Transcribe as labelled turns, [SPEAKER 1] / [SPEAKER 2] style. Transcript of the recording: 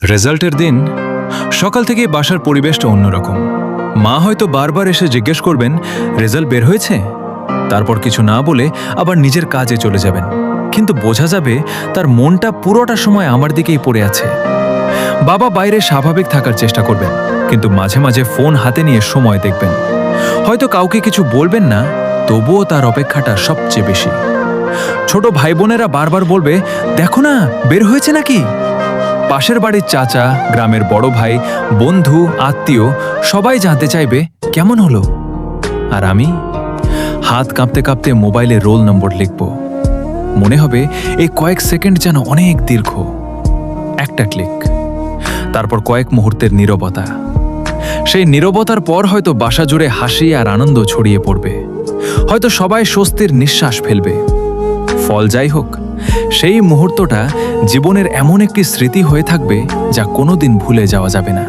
[SPEAKER 1] রেজাল্টের দিন সকাল থেকে বাসার পরিবেশটা অন্যরকম। মা হয়তো বারবার এসে জিজ্ঞেস করবেন রেজাল্ট বের হয়েছে, তারপর কিছু না বলে আবার নিজের কাজে চলে যাবেন, কিন্তু বোঝা যাবে তার মনটা পুরোটা সময় আমার দিকেই পড়ে আছে। বাবা বাইরে স্বাভাবিক থাকার চেষ্টা করবেন, কিন্তু মাঝে মাঝে ফোন হাতে নিয়ে সময় দেখবেন। হয়তো কাউকে কিছু বলবেন না, তবুও তার অপেক্ষাটা সবচেয়ে বেশি। ছোট ভাই বোনেরা বারবার বলবে, দেখো না বের হয়েছে নাকি। পাশের বাড়ির চাচা, গ্রামের বড় ভাই, বন্ধু, আত্মীয় সবাই জানতে চাইবে কেমন হলো। আর আমি হাত কাঁপতে কাঁপতে মোবাইলে রোল নম্বর লিখব। মনে হবে এই কয়েক সেকেন্ড যেন অনেক দীর্ঘ। একটা ক্লিক, তারপর কয়েক মুহূর্তের নীরবতা। সেই নীরবতার পর হয়তো বাসা জুড়ে হাসি আর আনন্দ ছড়িয়ে পড়বে। হয়তো সবাই স্বস্তির নিঃশ্বাস ফেলবে। ফল যাই হোক, সেই মুহূর্তটা জীবনের এমন একটি স্মৃতি হয়ে থাকবে যা কোনোদিন ভুলে যাওয়া যাবে না।